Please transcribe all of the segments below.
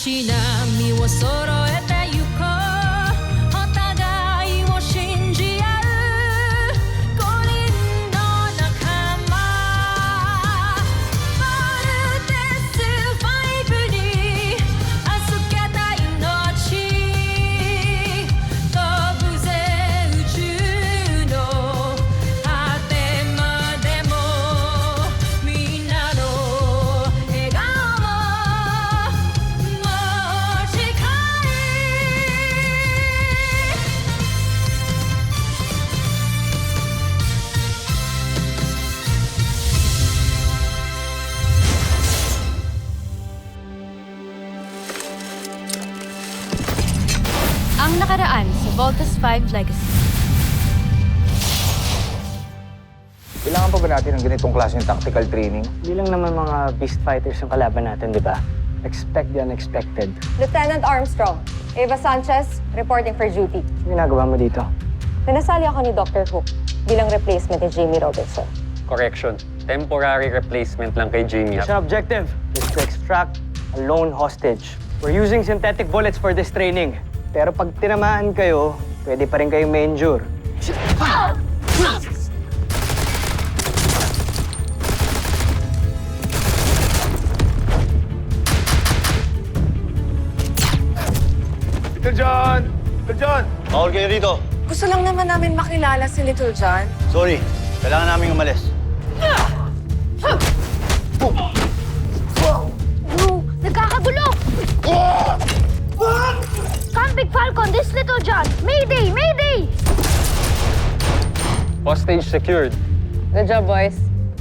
し波を揃えてゆこうお互いを信じ合う五輪の仲間まるでスファイブに預けた命飛ぶぜ宇宙の果てまでもみんなの笑顔ももう近いAng nakaraan sa Voltes 5 Legacy. Kailangan pa ba natin ng ganitong klaseng tactical training? Hindi lang naman mga beast fighters yung kalaban natin, di ba? Expect the unexpected. Lieutenant Armstrong, Eva Sanchez, reporting for duty. Ano ginagawa mo dito? Pinasali ako ni Dr. Hook bilang replacement ni Jamie Robinson. Correction. Temporary replacement lang kay Jamie. Mission objective is to extract a lone hostage. We're using synthetic bullets for this training. Pero pag tinamaan kayo, pwede pa rin kayong ma-injure. Little John! Little John! Bawal kayo rito. Gusto lang naman namin makilala si Little John. Sorry, kailangan namin umalis. Bro, nagkakagulo! Come, Big Falcon! This Little John! Mayday! Mayday! Hostage secured. Good job, boys.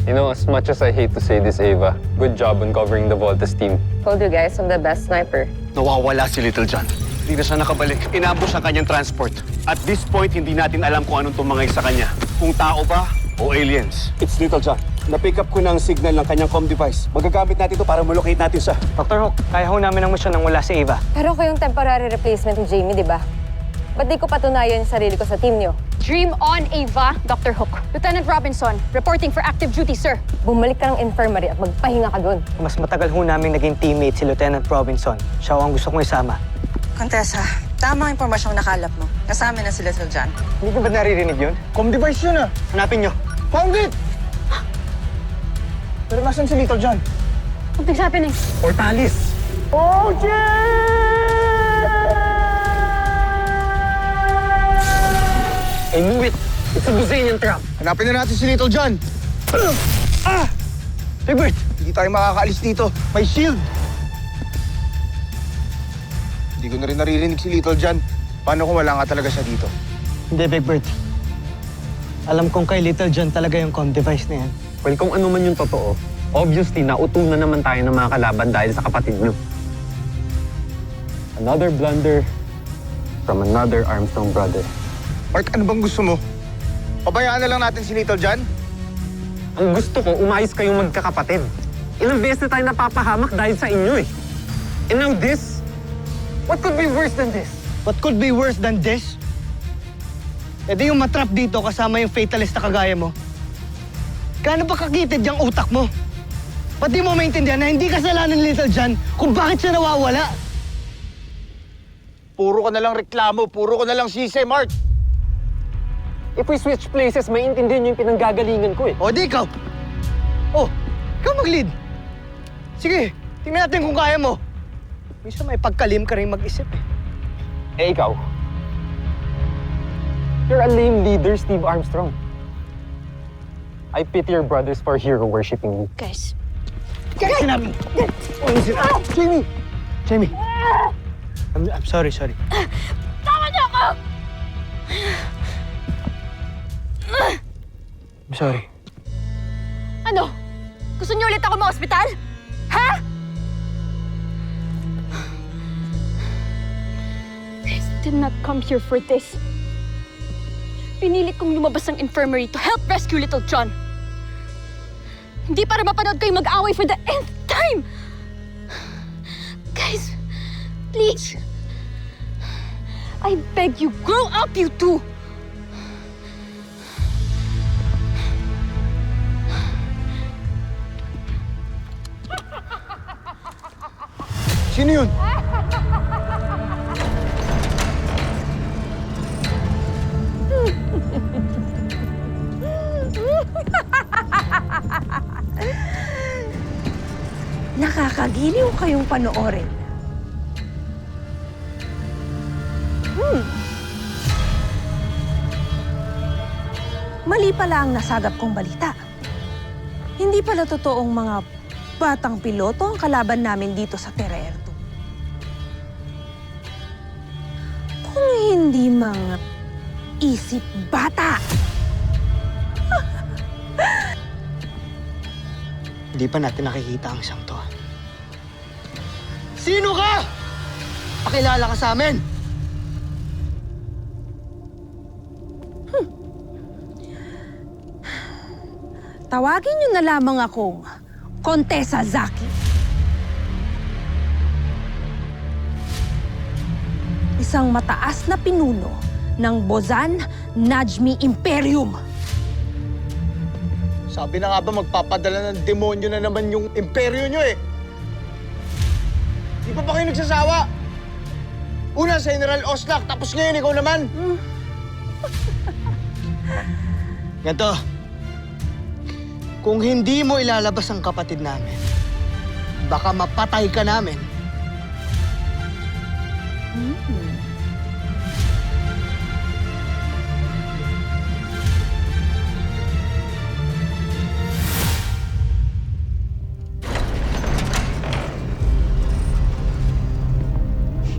You know, as much as I hate to say this, Ava, good job on covering the Voltes team. Told you guys I'm the best sniper. Nawawala si Little John. Hindi na siya nakabalik. Inambos ang kanyang transport. At this point, hindi natin alam kung anong tumangay sa kanya. Kung tao ba o aliens. It's Little John. Na-pick up ko na ang signal ng kanyang comm device. Magagamit natin ito para malocate natin siya. Dr. Hook, kaya ho namin ang mission nang wala si Eva. Pero ako yung temporary replacement ni Jamie, di ba? Ba't di ko patunayan yung sarili ko sa team niyo? Dream on, Ava! Dr. Hook. Lieutenant Robinson, reporting for active duty, sir. Bumalik ka ng infirmary at magpahinga ka doon. Mas matagal ho namin naging teammate si Lieutenant Robinson. Siya ho ang gusto kong isama. Contessa, tamang impormasyong nakalap mo. Kasama na si Little John. Hindi ko ba naririnig yun? Comm device yun ah! Hanapin nyo. Found it! Pero nasan si Little John? Something's happening. Portalis! Oh, I knew it! It's a Buzanian trap! Hanapin na natin si Little John! Ah! Hey, Bert! Hindi tayo makakaalis dito. May shield! Hindi ko na rin naririnig si Little John. Paano kung wala nga talaga siya dito? Hindi, Big Bird. Alam kong kay Little John talaga yung comm device na yan. Well, kung ano man yung totoo, obviously, nautunan naman tayo ng mga kalaban dahil sa kapatid nyo. Another blunder from another Armstrong brother. Mark, ano bang gusto mo? Pabayaan na lang natin si Little John? Ang gusto ko, umayos kayong magkakapatid. Ilang beses na tayo napapahamak dahil sa inyo eh. And now this? What could be worse than this? What could be worse than this? E di yung matrap dito kasama yung fatalist na kagaya mo. Gaano ba kakitid yung utak mo? Ba't di mo maintindihan na hindi kasalanan ni Little John kung bakit siya nawawala? Puro ka na lang reklamo, puro ka na lang sisi, Mark! If we switch places, maintindihan nyo yung pinanggagalingan ko eh. O di ikaw! Oh, ikaw mag-lead! Sige, tingnan natin kung kaya mo. Minsan may pagkalim ka rin mag-isip eh. Eh ikaw, you're a lame leader, Steve Armstrong. I pity your brothers for hero-worshipping you. Guys, Kaya sinabi! Ano sinabi? Jamie! Jamie! I'm sorry. tama niyo ako! I'm sorry. Ano? Gusto niyo ulit ako ma-hospital? Ha? I did not come here for this. Pinilit kong lumabas ng infirmary to help rescue Little John. Hindi para mapanood kayo mag-away for the nth time! Guys, please. I beg you, grow up, you two! Sino yun? Nakakagiliw kayong panoorin. Mali pala ang nasagap kong balita. Hindi pala totoong mga batang piloto ang kalaban namin dito sa Terra Air 2. Kung hindi mga isip bata. Hindi pa natin nakikita ang siyang to. Sino ka? Pakilala ka sa amin! Tawagin niyo na lamang akong Contessa Zaki. Isang mataas na pinuno ng Bozan Najmi Imperium. Sabi na nga ba magpapadala ng demonyo na naman yung imperyo nyo eh. Di pa ba kayo nagsasawa? Una sa General Oslak, tapos ngayon ikaw naman. Ganto, kung hindi mo ilalabas ang kapatid namin, baka mapatay ka namin.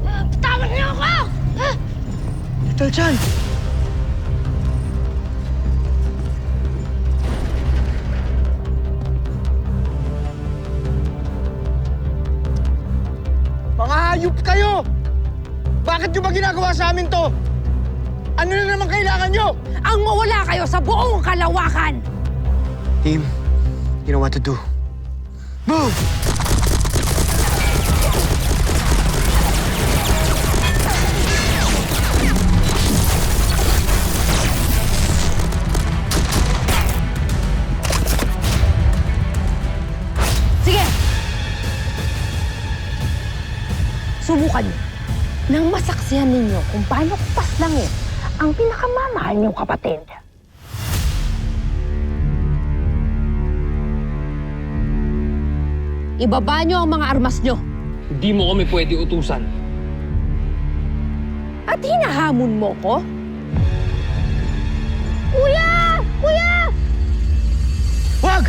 Bitawan niyo ako! Little John! Mga hayop kayo! Bakit nyo ba ginagawa sa amin to? Ano na naman kailangan nyo? Ang mawala kayo sa buong kalawakan! Team, you know what to do. Move! Sige! Subukan niyo. Nang masaksihan ninyo kung paano paslangin ang pinakamamahal niyong kapatid. Ibaba niyo ang mga armas niyo. Hindi mo kami pwede utusan. At hinahamon mo ko? Kuya! Kuya! Wag!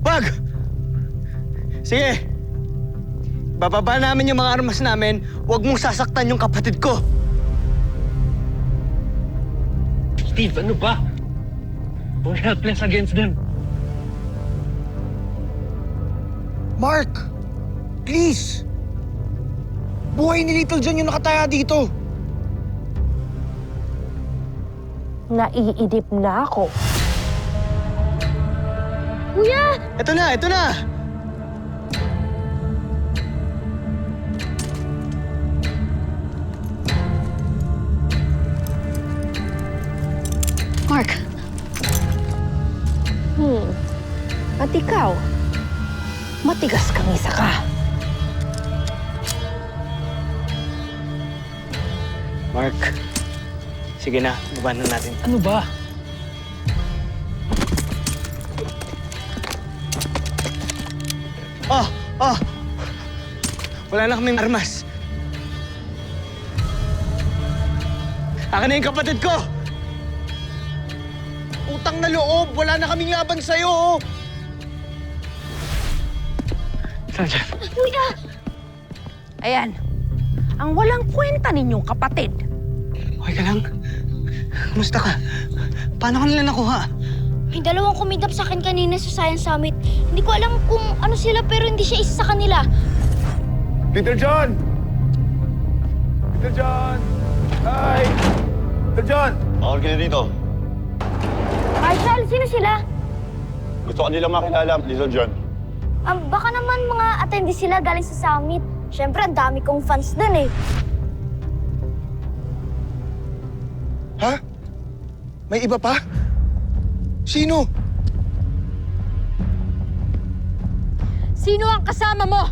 Wag! Sige. Bababa namin yung mga armas namin. Huwag mong sasaktan yung kapatid ko. Steve, ano ba? We're helpless against them. Mark! Please! Buhay ni Little John yung nakataya dito. Naiidip na ako. Kuya! Ito na, ito na! Mark, At ikaw, matigas kang isa ka. Mark, sige na, baba na natin. Ano ba? Wala na kaming armas. Akin na yung kapatid ko! Utang na loob, wala na kaming laban sa'yo. Oh. Saan siya? kuya! Ayan, ang walang kwenta ninyong kapatid. Okay ka lang? Kamusta ka? Paano ka nila nakuha? May dalawang kumidap sa akin kanina sa Science Summit. Hindi ko alam kung ano sila pero hindi siya isa sa kanila. Little John! Little John! Hi! Little John! Bakit ka na dito? Marshall, sino sila? Gusto ka nila makilala, Little John. Baka naman mga attendee sila galing sa summit. Siyempre, ang dami kong fans dun eh. Ha? May iba pa? Sino? Sino ang kasama mo?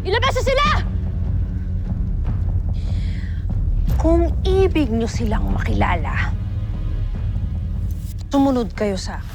Ilabas na sila! Kung ibig nyo silang makilala, sumunod kayo sa akin.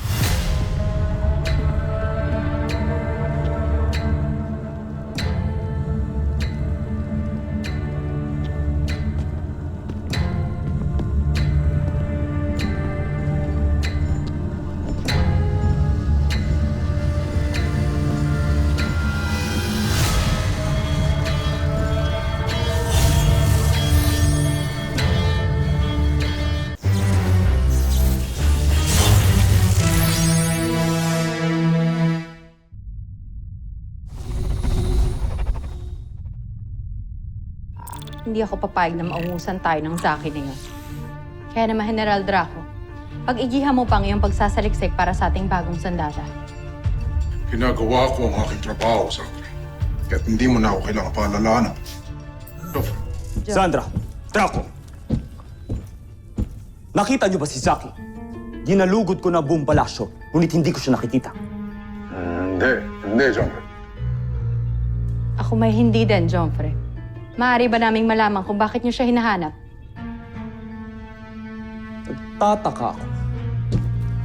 Hindi ako papayag na maungusan tayo ng Zaki na yun. Kaya naman, General Draco, pag-igihan mo pang iyong pagsasaliksik para sa ating bagong sandata. Ginagawa ko ang aking trabaho, Sandra. Kaya't hindi mo na ako kailangan paalalahanan. Joffrey, Sandra, Draco. Nakita niyo ba si Zaki? Ginalugod ko na buong palasyo, ngunit hindi ko siya nakikita. Hindi, Joffrey. Ako may hindi din, Joffrey. Maaari ba naming malaman kung bakit niyo siya hinahanap? Nagtataka ako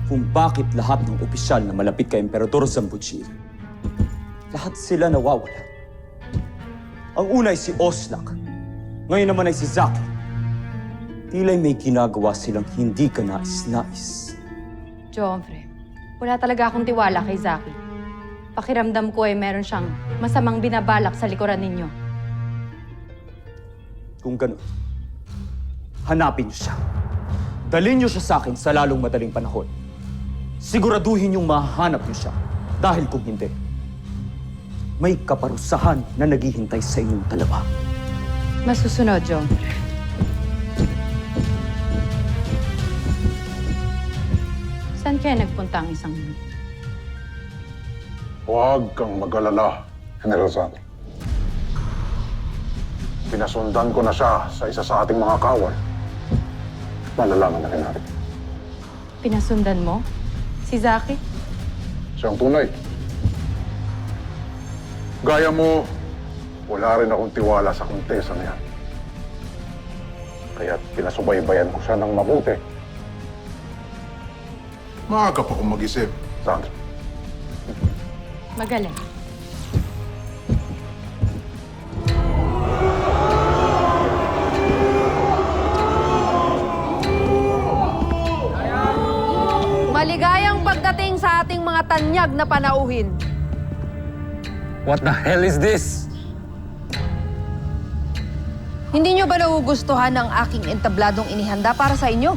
kung bakit lahat ng opisyal na malapit kay Emperador Zambuchil, lahat sila nawawala. Ang una ay si Oslak, ngayon naman ay si Zaki. Tila'y may ginagawa silang hindi ka nais-nais. Joffrey, wala talaga akong tiwala kay Zaki. Pakiramdam ko ay meron siyang masamang binabalak sa likuran ninyo. Kung ganun, hanapin niyo siya. Dalhin niyo siya sa akin sa lalong madaling panahon. Siguraduhin niyong mahanap niyo siya. Dahil kung hindi, may kaparusahan na naghihintay sa inyong dalawa. Masusunod, Joffrey. Saan kaya nagpunta ang isang yun? Huwag kang mag-alala, General Sandra. Pinasundan ko na siya sa isa sa ating mga kawal. Malalaman na rin natin. Pinasundan mo? Si Zaki? Siyang tunay. Gaya mo, wala rin akong tiwala sa kontesa na yan. Kaya't pinasubaybayan ko siya ng mabuti. Maaga pa akong mag-isip, Sandra. Magaling. Maligayang pagdating sa ating mga tanyag na panauhin. What the hell is this? Hindi nyo ba nagugustuhan ang aking entabladong inihanda para sa inyo?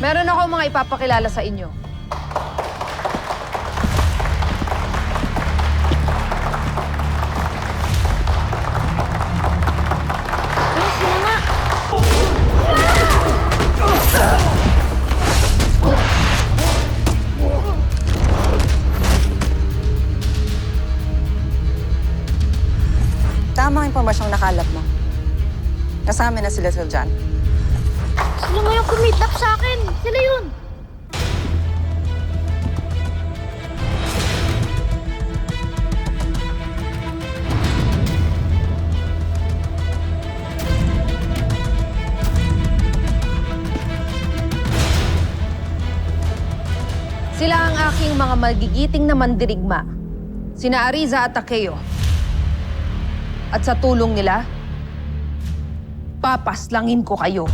Meron ako mga ipapakilala sa inyo. Tama ang impormasyong nakalap mo. Kasama na sila Sir John. Sila nga yung kumidnap sa akin. Sila yun. Sila ang aking mga magigiting na mandirigma. Sina Ariza at Takeo. At sa tulong nila, papaslangin ko kayo.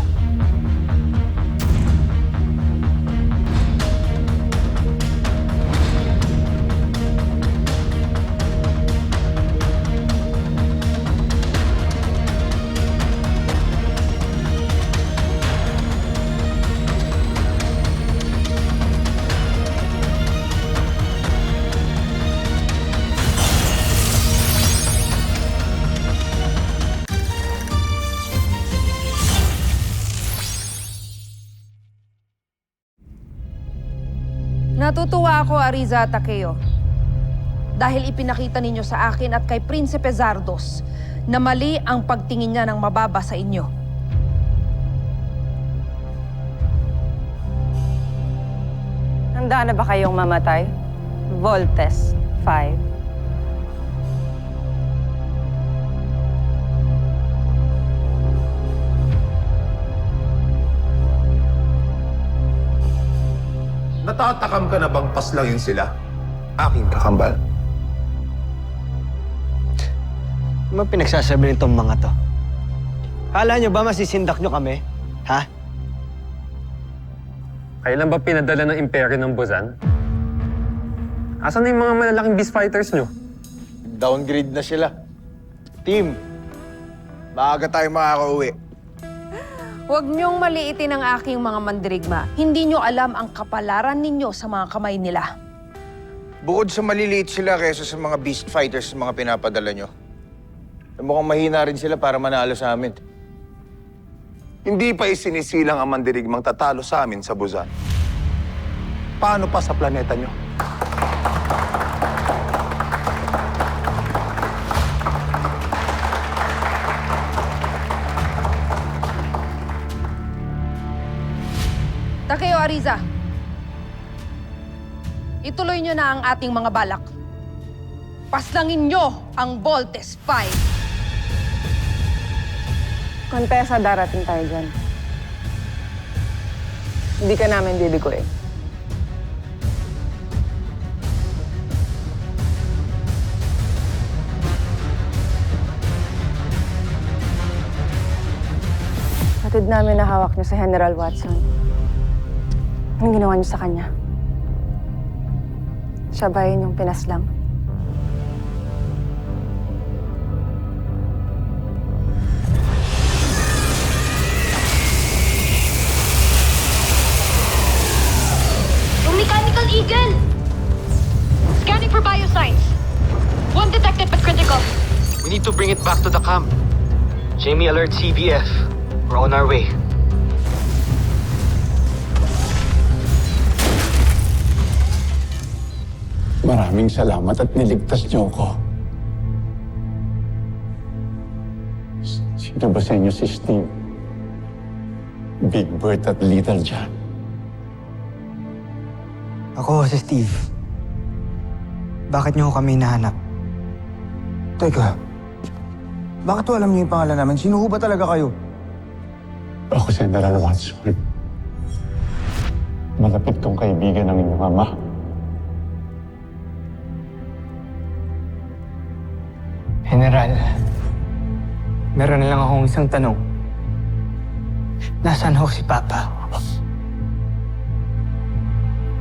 Natutuwa ako, Ariza at Takeo. Dahil ipinakita ninyo sa akin at kay Prinsipe Zardos na mali ang pagtingin niya ng mababa sa inyo. Handa na ba kayong mamatay? Voltes 5. Natatakam ka na bang paslangin sila? Aking kakambal. Ano pinagsasabi nitong mga to? Kala nyo ba masisindak nyo kami? Ha? Kailan ba pinadala ng imperyo ng Buzan? Asan na yung mga malalaking beast fighters nyo? Downgrade na sila. Team, maaga tayo makakauwi. Huwag niyong maliitin ang aking mga mandirigma. Hindi niyo alam ang kapalaran ninyo sa mga kamay nila. Bukod sa maliliit sila kaysa sa mga beast fighters na mga pinapadala nyo, mukhang mahina rin sila para manalo sa amin. Hindi pa isinisilang ang mandirigmang tatalo sa amin sa Buzan. Paano pa sa planeta nyo? Takeo Ariza, ituloy nyo na ang ating mga balak. Paslangin nyo ang Voltes 5. Kontesa, darating tayo dyan. Hindi ka namin bibiguin. Hatid namin na hawak niyo sa General Watson. Anong ginawa niyo sa kanya? Siya ba yun yung pinaslang? Yung Mechanical Eagle! Scanning for biosigns. One detected but critical. We need to bring it back to the camp. Jamie, alert CBF. We're on our way. Maraming salamat at niligtas niyo ako. Sino ba sa inyo si Steve? Big Bert at Little John? Ako si Steve. Bakit niyo kami nahanap? Teka, bakit alam niyo yung pangalan namin? Sino ho ba talaga kayo? Ako si General Watson. Malapit kong kaibigan ng inyong ama. General, meron na lang akong isang tanong. Nasaan ho si Papa?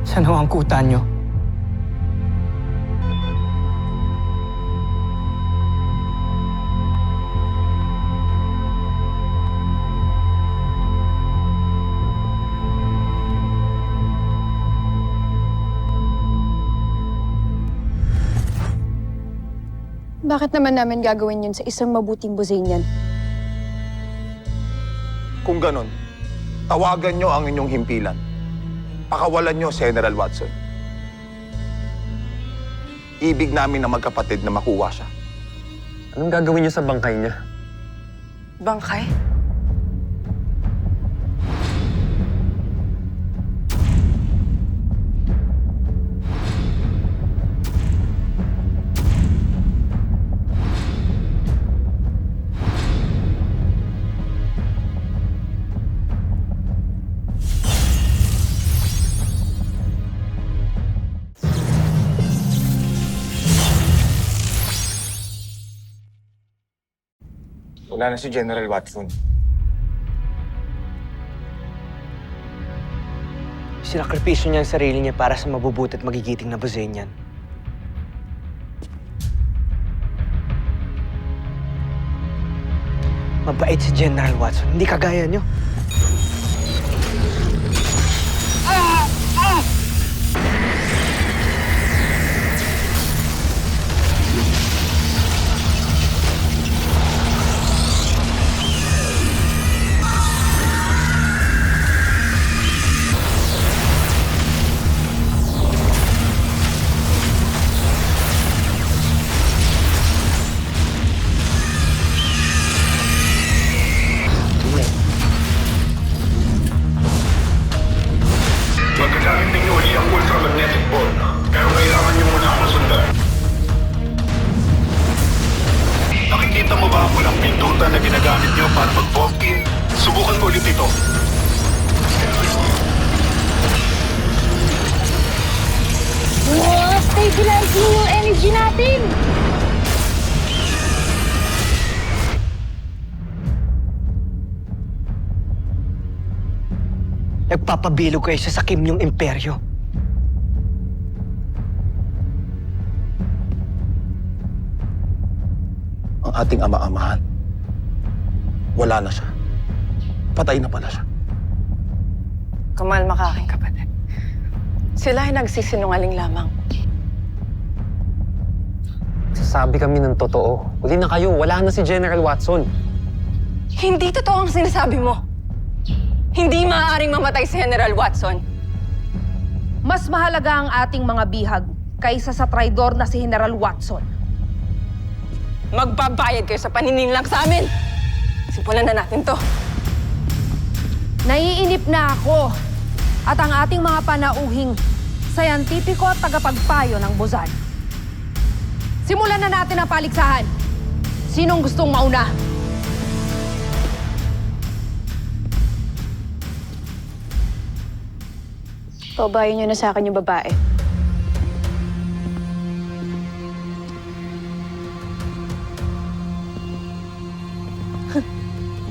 Saan ho ang kuta niyo? Bakit naman namin gagawin yun sa isang mabuting Buzanian? Kung ganon, tawagan nyo ang inyong himpilan. Pakawalan nyo si General Watson. Ibig namin na magkapatid na makuha siya. Anong gagawin niyo sa bangkay niya? Bangkay? Wala na si General Watson. Sinakripisyo niya ang sarili niya para sa mabubuti at magigiting na Buzanian. Mabait si General Watson, hindi kagaya niyo. Magagamit ninyo uli ang ultramagnetic ball, pero kailangan niyo muna akong sundan. Nakikita mo ba ang walang pindutan na ginagamit niyo para mag-vault in? Subukan mo ulit ito. Wow! Stabilizing yung energy natin! Nagpapabilog kayo sa sakim niyong imperyo. Ang ating ama-amahan, wala na siya. Patay na pala siya. Kumalma ka, aking kapatid. Sila ay nagsisinungaling lamang. Sasabi kami ng totoo. Huli na kayo, wala na si General Watson. Hindi totoo ang sinasabi mo. Hindi maaaring mamatay si General Watson. Mas mahalaga ang ating mga bihag kaysa sa traidor na si General Watson. Magbabayad kayo sa panininlang sa amin. Simulan na natin to. Naiinip na ako at ang ating mga panauhing sayantipiko at tagapagpayo ng Buzan. Simulan na natin ang paligsahan. Sinong gustong mauna? Paubayan niyo na sa akin yung babae.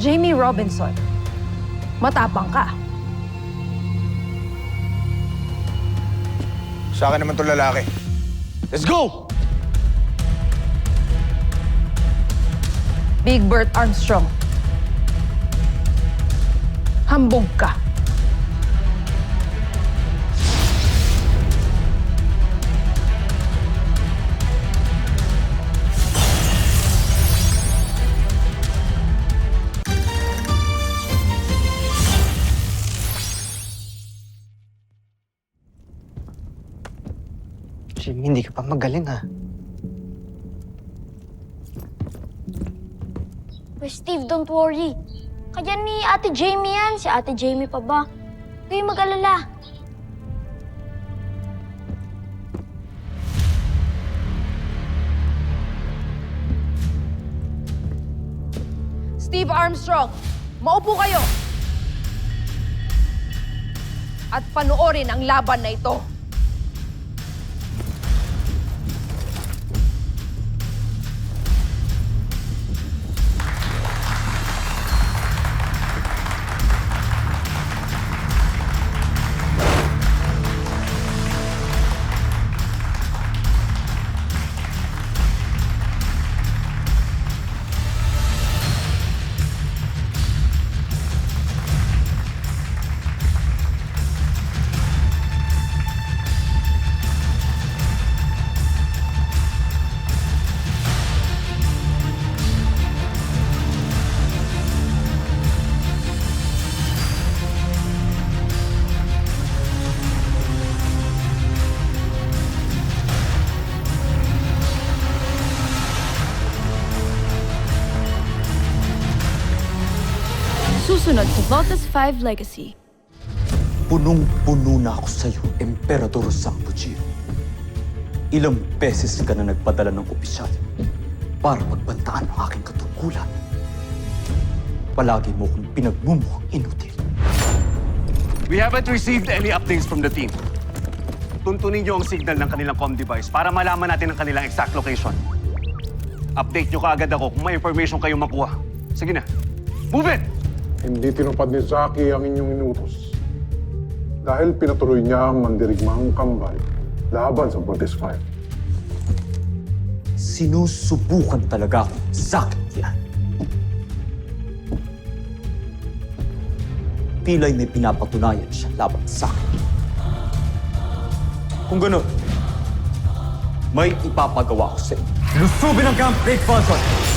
Jamie Robinson. Matapang ka. Sa akin naman itong lalaki. Let's go! Big Bert Armstrong. Hambog ka. Jimmy, hindi ka pa magaling ha. Steve, don't worry. Kaya ni Ate Jamie yan. Si Ate Jamie pa ba? Huwag mag-alala. Steve Armstrong, maupo kayo. At panoorin ang laban na ito. Susunod sa Voltas 5 Legacy. Punong-puno na ako sa'yo, Emperador Zambujeer. Ilang beses ka na nagpadala ng opisyal para pagbantaan ang aking katungkulan. Palagi mo kong pinagmumukhang inutil. We haven't received any updates from the team. Tuntunin niyo ang signal ng kanilang comm device para malaman natin ang kanilang exact location. Update niyo kaagad ako kung may information kayong makuha. Sige na. Move it! Hindi tinupad ni Zaki ang inyong inutos. Dahil pinatuloy niya ang mandirigmang kambal laban sa Voltes 5. Sinusubukan talaga akong sakit yan. Pila'y may pinapatunayan siya laban sa akin. Kung gano'n, may ipapagawa ko sa inyo. Lusubin ang Camp Great Falcon!